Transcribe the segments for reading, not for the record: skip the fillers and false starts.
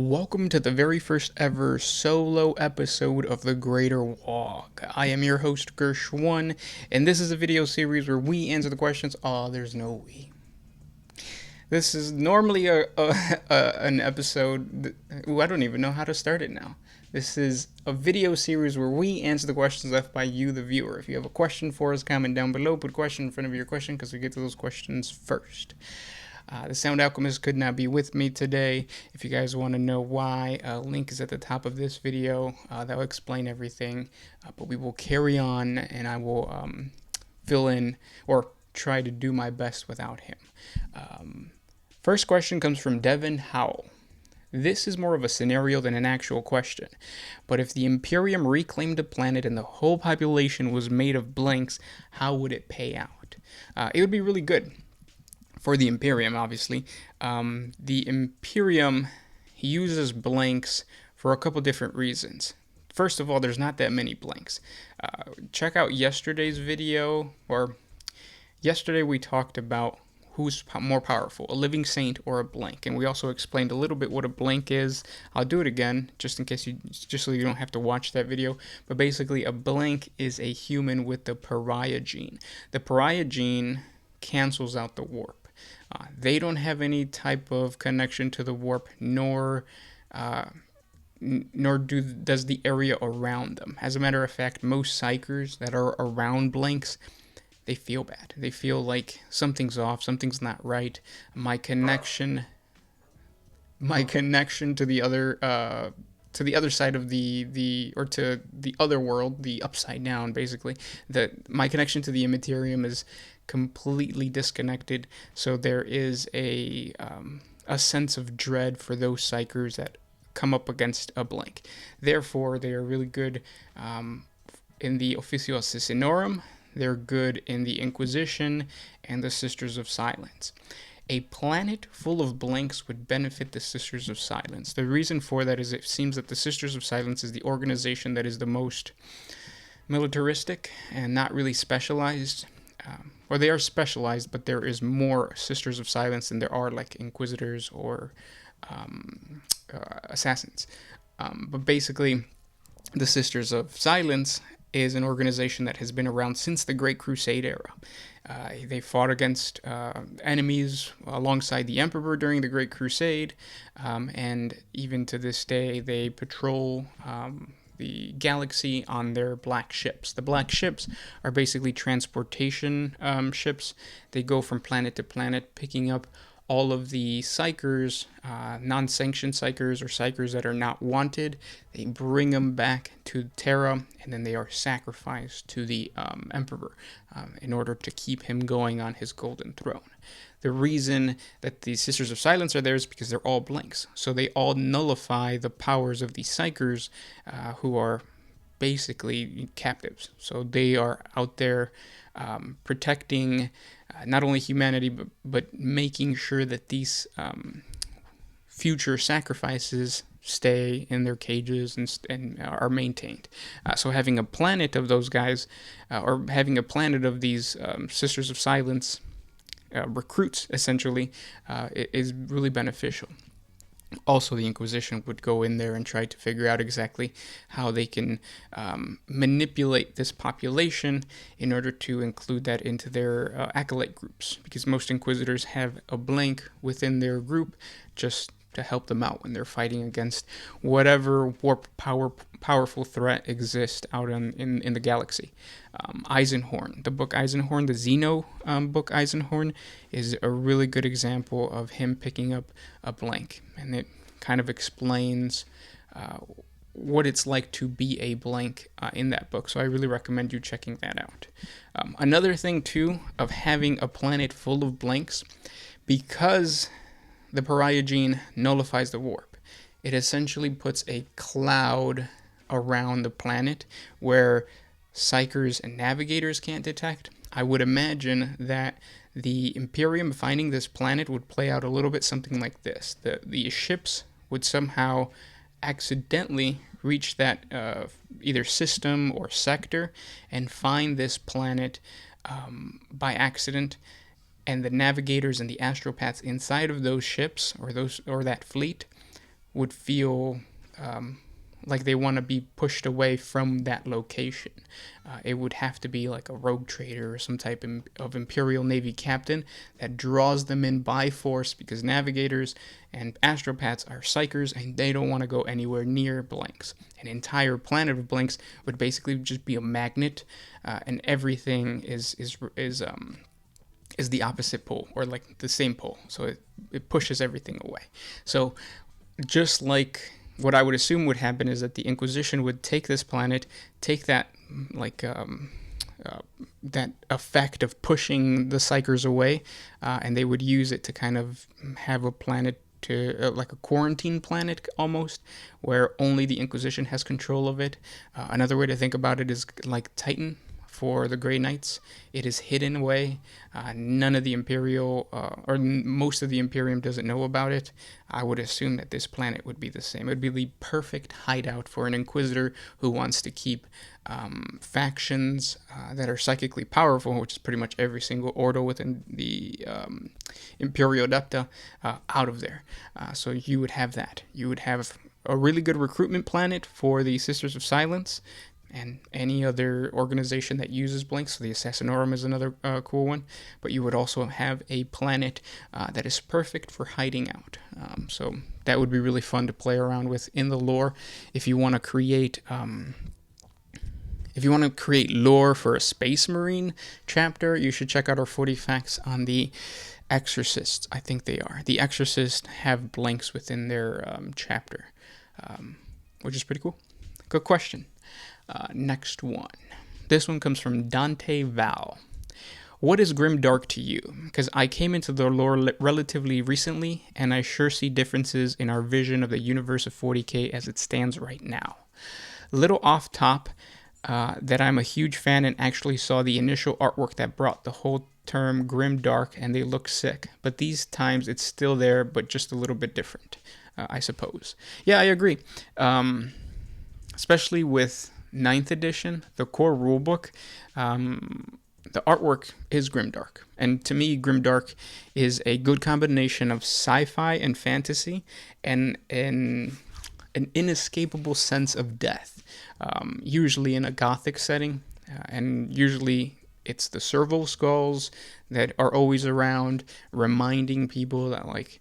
Welcome to the very first ever solo episode of the Greater WAAAGH. I am your host Gersh1, and this is a video series where we answer the questions. There's no we. This is normally an episode. I don't even know how to start it now. This is a video series where we answer the questions left by you, the viewer. If you have a question for us, comment down below. Put question in front of your question because we get to those questions first. The Sound Alchemist could not be with me today. If you guys want to know why, a link is at the top of this video. That will explain everything. But we will carry on, and I will fill in or try to do my best without him. First question comes from Devin Howell. This is more of a scenario than an actual question. But if the Imperium reclaimed a planet and the whole population was made of blanks, how would it pay out? It would be really good. For the Imperium, obviously. The Imperium uses blanks for a couple different reasons. First of all, there's not that many blanks. Check out yesterday's video, or yesterday we talked about who's more powerful, a living saint or a blank, and we also explained a little bit what a blank is. I'll do it again, just so you don't have to watch that video. But basically, a blank is a human with the pariah gene. The pariah gene cancels out the warp. They don't have any type of connection to the warp, nor does the area around them. As a matter of fact, most psychers that are around blanks, they feel bad. They feel like something's off, something's not right. My connection to the other side of to the other world, the upside down, basically. My connection to the Immaterium is completely disconnected, so there is a sense of dread for those psychers that come up against a blank. Therefore, they are really good in the Officio Assassinorum. They're good in the Inquisition and the Sisters of Silence. A planet full of blanks would benefit the Sisters of Silence. The reason for that is it seems that the Sisters of Silence is the organization that is the most militaristic and not really specialized. Or they are specialized, but there is more Sisters of Silence than there are like Inquisitors or Assassins. But basically, the Sisters of Silence is an organization that has been around since the Great Crusade era. They fought against enemies alongside the Emperor during the Great Crusade, and even to this day, they patrol the galaxy on their black ships. The black ships are basically transportation ships. They go from planet to planet, picking up all of the psychers, non-sanctioned psychers or psychers that are not wanted. They bring them back to Terra, and then they are sacrificed to the Emperor in order to keep him going on his golden throne. The reason that the Sisters of Silence are there is because they're all blanks. So they all nullify the powers of these psychers who are basically captives. So they are out there protecting not only humanity, but making sure that these future sacrifices stay in their cages and are maintained. So having a planet of those guys, or having a planet of these Sisters of Silence recruits, essentially, is really beneficial. Also, the Inquisition would go in there and try to figure out exactly how they can manipulate this population in order to include that into their acolyte groups, because most Inquisitors have a blank within their group just to help them out when they're fighting against whatever warp powerful threat exists out in the galaxy. Eisenhorn, the book Eisenhorn, the Xeno book Eisenhorn, is a really good example of him picking up a blank, and it kind of explains what it's like to be a blank in that book. So I really recommend you checking that out. Another thing too of having a planet full of blanks, because the pariah gene nullifies the warp, it essentially puts a cloud around the planet where psychers and navigators can't detect. I would imagine that the Imperium finding this planet would play out a little bit something like this. The ships would somehow accidentally reach that either system or sector and find this planet by accident, and the navigators and the astropaths inside of those ships or that fleet would feel like they want to be pushed away from that location. It would have to be like a rogue trader or some type of Imperial Navy captain that draws them in by force, because navigators and astropaths are psychers and they don't want to go anywhere near blanks. An entire planet of blanks would basically just be a magnet, and everything is the opposite pole, or like the same pole, so it pushes everything away. So just like what I would assume would happen is that the Inquisition would take this planet, take that like that effect of pushing the psychers away, and they would use it to kind of have a planet to like a quarantine planet almost, where only the Inquisition has control of it. Another way to think about it is like Titan for the Grey Knights. It is hidden away. None of the Imperial, or most of the Imperium doesn't know about it. I would assume that this planet would be the same. It would be the perfect hideout for an Inquisitor who wants to keep factions that are psychically powerful, which is pretty much every single ordo within the Imperial Adepta, out of there. So you would have that. You would have a really good recruitment planet for the Sisters of Silence and any other organization that uses blanks. So the Assassinorum is another cool one. But you would also have a planet that is perfect for hiding out. So that would be really fun to play around with in the lore. If you want to create lore for a Space Marine chapter, you should check out our 40 facts on the Exorcists. I think they are. The Exorcists have blanks within their chapter, which is pretty cool. Good question. Next one. This one comes from Dante Val. What is Grimdark to you? Because I came into the lore relatively recently, and I sure see differences in our vision of the universe of 40K as it stands right now. Little off top, that I'm a huge fan and actually saw the initial artwork that brought the whole term Grimdark, and they look sick. But these times it's still there, but just a little bit different, I suppose. Yeah, I agree. Especially with 9th edition, the core rulebook, the artwork is Grimdark. And to me, Grimdark is a good combination of sci-fi and fantasy, and an inescapable sense of death, usually in a gothic setting, and usually it's the serval skulls that are always around, reminding people that, like,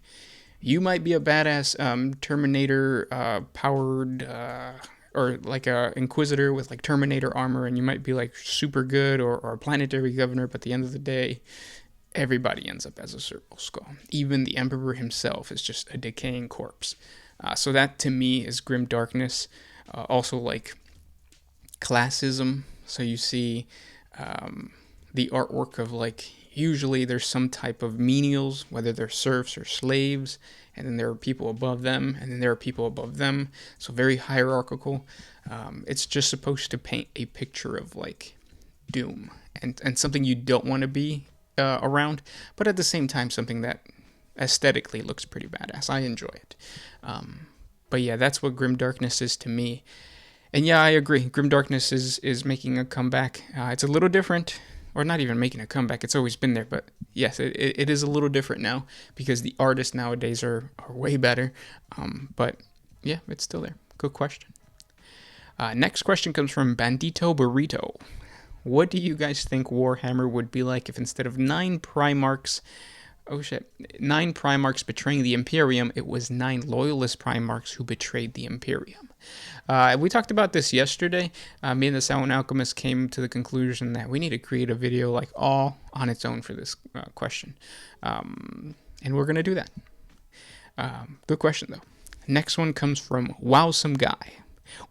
you might be a badass Terminator powered, or like a Inquisitor with like Terminator armor, and you might be like super good, or a planetary governor, but at the end of the day, everybody ends up as a serval skull. Even the Emperor himself is just a decaying corpse. So that to me is grim darkness. Also like classism. So you see the artwork of, like, usually there's some type of menials, whether they're serfs or slaves, and then there are people above them, and then there are people above them. So very hierarchical. It's just supposed to paint a picture of like doom and something you don't want to be around, but at the same time something that aesthetically looks pretty badass. I enjoy it. But yeah, that's what grimdarkness is to me. And yeah, I agree. Grimdarkness is making a comeback. It's a little different, or not even making a comeback. It's always been there, but yes, it is a little different now because the artists nowadays are way better. But yeah, it's still there. Good question. Next question comes from Bandito Burrito. What do you guys think Warhammer would be like if instead of 9 Primarchs, 9 Primarchs betraying the Imperium, it was 9 Loyalist Primarchs who betrayed the Imperium? We talked about this yesterday. Me and the Silent Alchemist came to the conclusion that we need to create a video like all on its own for this question. And we're going to do that. Good question, though. Next one comes from Wowsome Guy.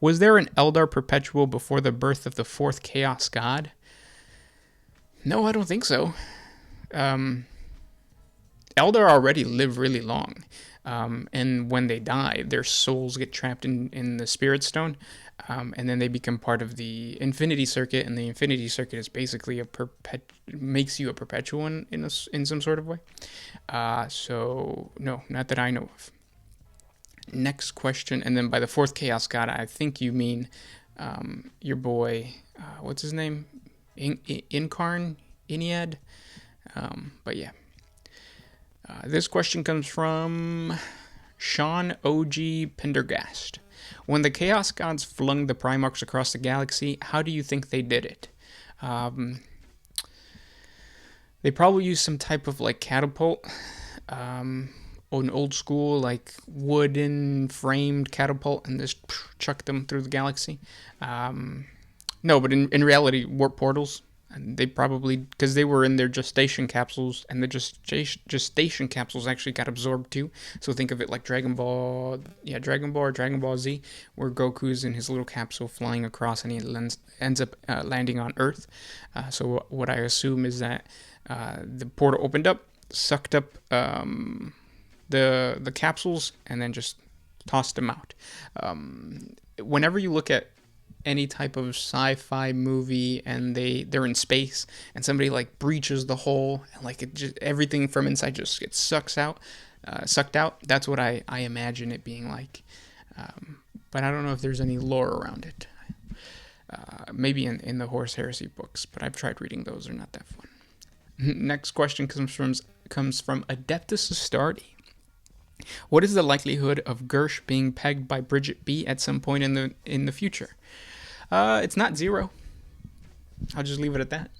Was there an Eldar Perpetual before the birth of the 4th Chaos God? No, I don't think so. Eldar already live really long. And when they die, their souls get trapped in the Spirit Stone, and then they become part of the Infinity Circuit, and the Infinity Circuit is basically makes you a perpetual in some sort of way. So, no, not that I know of. Next question, and then by the 4th Chaos God, I think you mean your boy, what's his name? Incarn? Iniad? But yeah. This question comes from Sean O.G. Pendergast. When the Chaos Gods flung the Primarchs across the galaxy, how do you think they did it? They probably used some type of like catapult, an old school like wooden framed catapult, and just chucked them through the galaxy. No, but in reality, warp portals. And they probably, because they were in their gestation capsules, and the gestation capsules actually got absorbed too. So think of it like Dragon Ball, or Dragon Ball Z, where Goku's in his little capsule flying across, and he ends up landing on Earth. So what I assume is that the portal opened up, sucked up the capsules, and then just tossed them out. Whenever you look at any type of sci-fi movie and they're in space and somebody like breaches the hole and like it just everything from inside just gets sucked out, that's what I imagine it being like, but I don't know if there's any lore around it. Maybe in the Horus Heresy books, but I've tried reading those. They're not that fun. Next question comes from Adeptus Astardi. What is the likelihood of Gersh being pegged by Bridget B at some point in the future? It's not 0. I'll just leave it at that.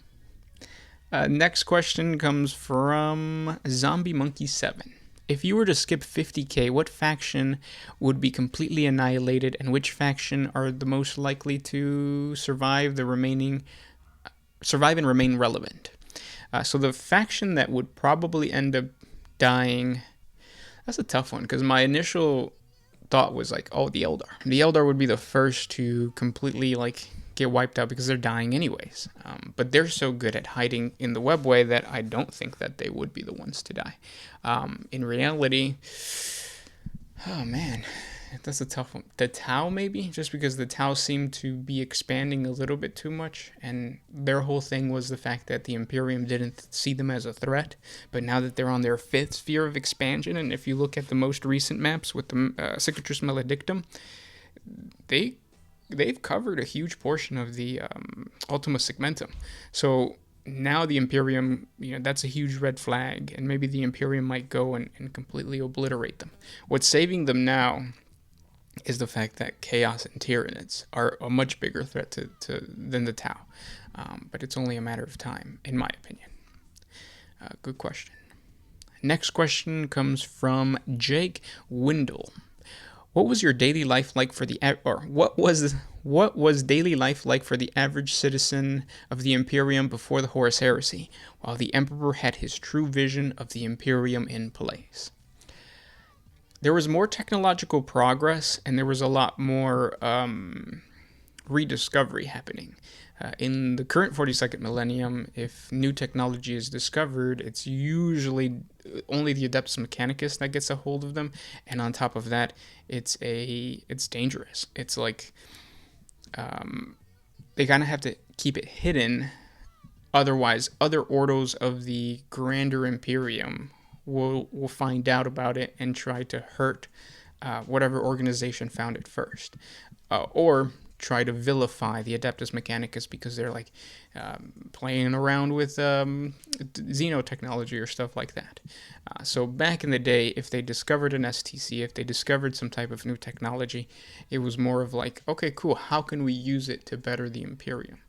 Next question comes from Zombie Monkey 7. If you were to skip 50k, what faction would be completely annihilated, and which faction are the most likely to survive and remain relevant? So the faction that would probably end up dying, that's a tough one, because my initial thought was like, oh, the Eldar. The Eldar would be the first to completely like get wiped out because they're dying anyways. But they're so good at hiding in the webway that I don't think that they would be the ones to die. In reality, oh man, that's a tough one. The Tau, maybe, just because the Tau seem to be expanding a little bit too much, and their whole thing was the fact that the Imperium didn't see them as a threat. But now that they're on their 5th sphere of expansion, and if you look at the most recent maps with the Cicatrix Maledictum, they've covered a huge portion of the Ultima Segmentum. So now the Imperium, that's a huge red flag, and maybe the Imperium might go and completely obliterate them. What's saving them now is the fact that Chaos and Tyranids are a much bigger threat than the Tau. But it's only a matter of time, in my opinion. Good question. Next question comes from Jake Windle. What was your daily life like for what was daily life like for the average citizen of the Imperium before the Horus Heresy, while the Emperor had his true vision of the Imperium in place? There was more technological progress, and there was a lot more rediscovery happening. In the current 42nd millennium, if new technology is discovered, it's usually only the Adeptus Mechanicus that gets a hold of them, and on top of that, it's dangerous. It's like they kind of have to keep it hidden, otherwise other ordos of the Grander Imperium will find out about it and try to hurt whatever organization found it first, or try to vilify the Adeptus Mechanicus because they're like playing around with xenotechnology or stuff like that. So back in the day, if they discovered an STC, if they discovered some type of new technology, it was more of like, okay, cool, how can we use it to better the Imperium?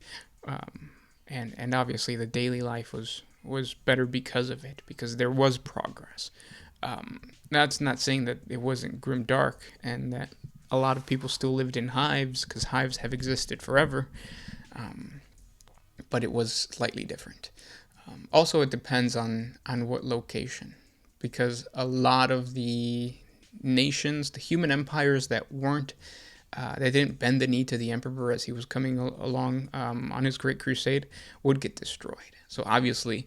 And obviously the daily life was better because of it, because there was progress. That's not saying that it wasn't grimdark and that a lot of people still lived in hives, because hives have existed forever, but it was slightly different. Also, it depends on what location, because a lot of the nations, the human empires that weren't, they didn't bend the knee to the Emperor as he was coming along on his Great Crusade, would get destroyed. So obviously,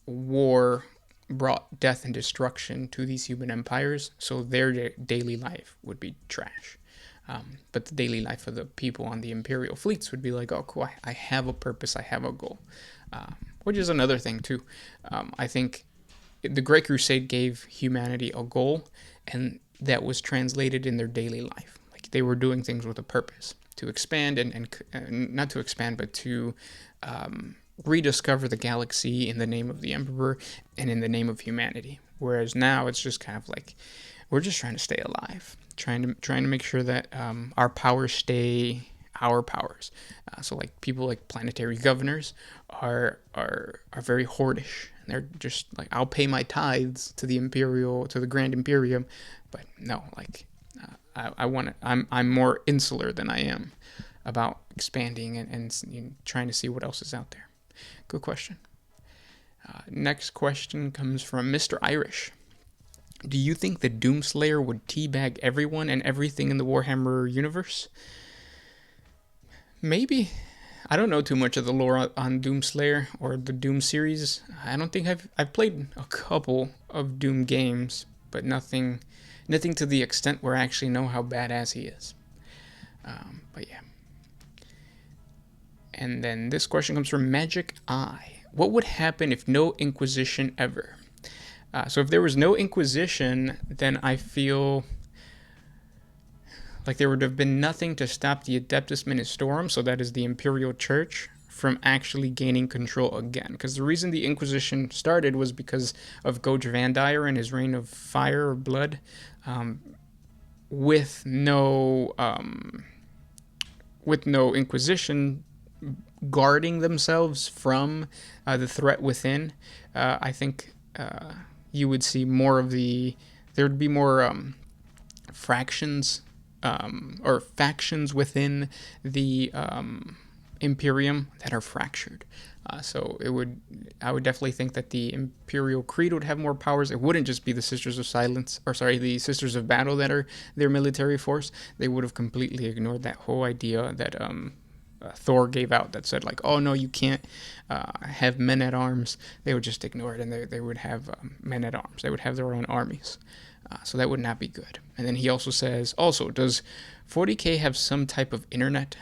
war brought death and destruction to these human empires, so their daily life would be trash. But the daily life of the people on the Imperial fleets would be like, oh, cool, I have a purpose, I have a goal. Which is another thing, too. I think the Great Crusade gave humanity a goal, and that was translated in their daily life. Like, they were doing things with a purpose, to expand, and not to expand, but to rediscover the galaxy in the name of the Emperor and in the name of humanity. Whereas now it's just kind of like we're just trying to stay alive, trying to make sure that our powers stay our powers. So like people like planetary governors are very hoardish. They're just like, I'll pay my tithes to the Grand Imperium, but no, like I want to. I'm more insular than I am about expanding and trying to see what else is out there. Good question. Next question comes from Mr. Irish. Do you think the Doomslayer would teabag everyone and everything in the Warhammer universe? Maybe. I don't know too much of the lore on Doomslayer or the Doom series. I don't think I've played a couple of Doom games, but nothing to the extent where I actually know how badass he is. But yeah. And then this question comes from Magic Eye. What would happen if no Inquisition ever? So if there was no Inquisition, then I feel like there would have been nothing to stop the Adeptus Ministorum, so that is the Imperial Church, from actually gaining control again. Because the reason the Inquisition started was because of Goge Vandire and his reign of fire or blood, with no Inquisition guarding themselves from the threat within. I think you would see more of there would be more fractions or factions within the Imperium that are fractured. So I would definitely think that the Imperial Creed would have more powers. It wouldn't just be the Sisters of Silence, the Sisters of Battle that are their military force. They would have completely ignored that whole idea that Thor gave out that said like, oh no, you can't have men at arms. They would just ignore it, and they would have men at arms. They would have their own armies. So that would not be good. And then he also says, does 40K have some type of internet?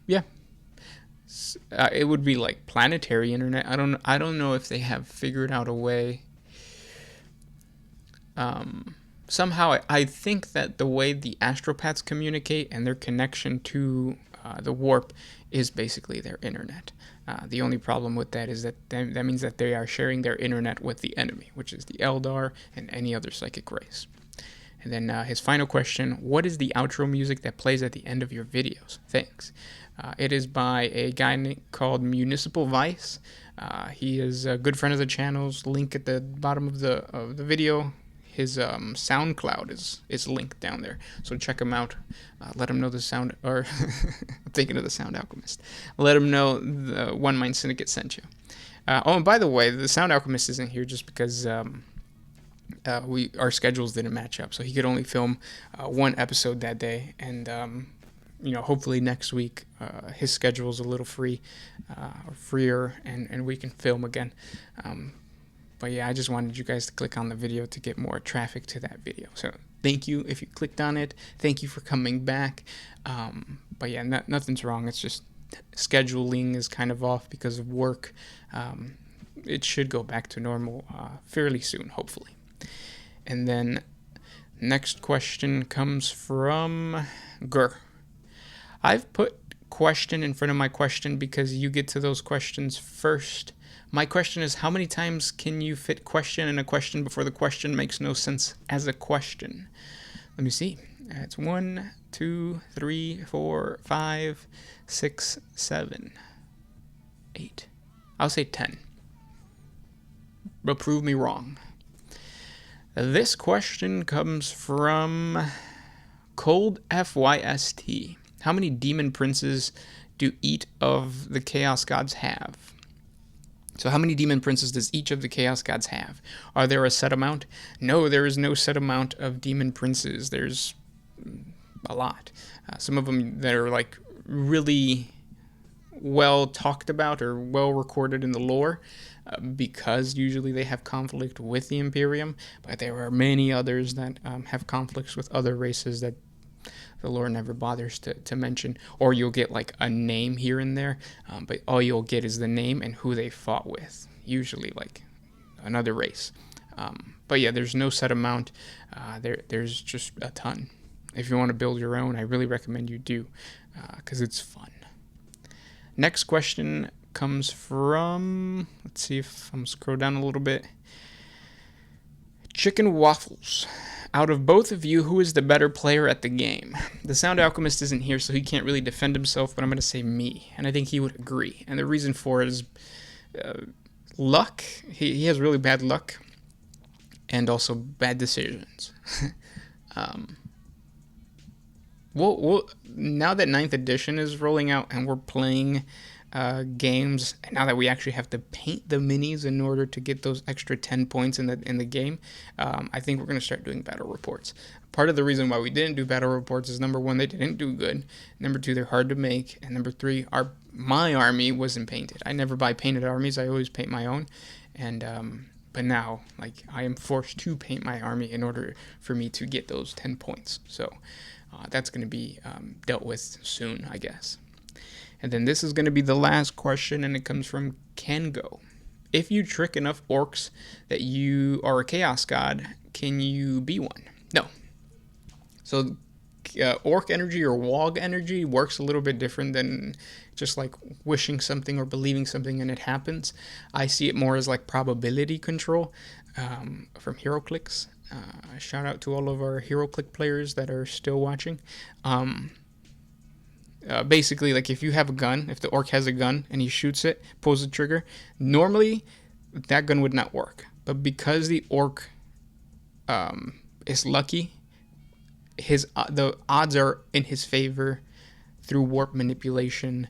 Yeah. It would be like planetary internet. I don't know if they have figured out a way. Somehow I think that the way the astropaths communicate and their connection to the warp is basically their internet. The only problem with that is that means that they are sharing their internet with the enemy, which is the Eldar and any other psychic race. And then his final question, what is the outro music that plays at the end of your videos? Thanks. It is by a guy called Municipal Vice. He is a good friend of the channel's. Link at the bottom of the video. His SoundCloud is linked down there, so check him out. Let him know the sound, or I'm thinking of the Sound Alchemist. Let him know the One Mind Syndicate sent you. And by the way, the Sound Alchemist isn't here just because our schedules didn't match up, so he could only film one episode that day, and hopefully next week his schedule is a little freer, and we can film again. But yeah, I just wanted you guys to click on the video to get more traffic to that video. So thank you if you clicked on it. Thank you for coming back. But yeah, nothing's wrong. It's just scheduling is kind of off because of work. It should go back to normal fairly soon, hopefully. And then next question comes from Gur. I've put question in front of my question because you get to those questions first. My question is, how many times can you fit question in a question before the question makes no sense as a question? Let me see. It's 1, 2, 3, 4, 5, 6, 7, 8. I'll say 10. But prove me wrong. This question comes from Cold FYST. How many demon princes do each of the Chaos Gods have? So how many demon princes does each of the Chaos Gods have? Are there a set amount? No, there is no set amount of demon princes. There's a lot. Some of them that are like really well talked about or well recorded in the lore, because usually they have conflict with the Imperium, but there are many others that have conflicts with other races that the lore never bothers to mention, or you'll get like a name here and there, but all you'll get is the name and who they fought with, usually like another race. But yeah, there's no set amount. There's just a ton. If you want to build your own, I really recommend you do, because it's fun. Next question comes from, let's see if I'm scroll down a little bit. Chicken Waffles. Out of both of you, who is the better player at the game? The Sound Alchemist isn't here, so he can't really defend himself, but I'm going to say me, and I think he would agree. And the reason for it is luck. He has really bad luck, and also bad decisions. Well, now that 9th edition is rolling out and we're playing games, and now that we actually have to paint the minis in order to get those extra 10 points in the game, I think we're going to start doing battle reports. Part of the reason why we didn't do battle reports is, number one, they didn't do good. Number two, they're hard to make. And number three, my army wasn't painted. I never buy painted armies. I always paint my own. And but now, like, I am forced to paint my army in order for me to get those 10 points. So that's going to be dealt with soon, I guess. And then this is going to be the last question, and it comes from Kengo. If you trick enough orcs that you are a chaos god, can you be one? No. So orc energy or WAAAGH energy works a little bit different than just like wishing something or believing something and it happens. I see it more as like probability control from HeroClix. Shout out to all of our HeroClix players that are still watching. Basically, like, if you have a gun, if the orc has a gun and he shoots it, pulls the trigger, normally that gun would not work. But because the orc is lucky, the odds are in his favor through warp manipulation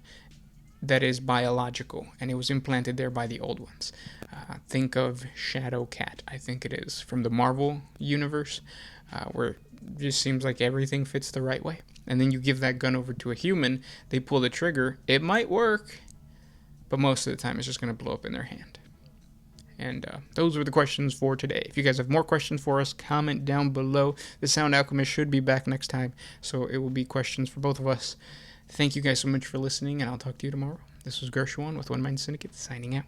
that is biological, and it was implanted there by the old ones. Think of Shadow Cat, I think it is, from the Marvel universe, where it just seems like everything fits the right way. And then you give that gun over to a human, they pull the trigger, it might work, but most of the time it's just going to blow up in their hand. And those were the questions for today. If you guys have more questions for us, comment down below. The Sound Alchemist should be back next time, so it will be questions for both of us. Thank you guys so much for listening, and I'll talk to you tomorrow. This was Gershwan with One Mind Syndicate, signing out.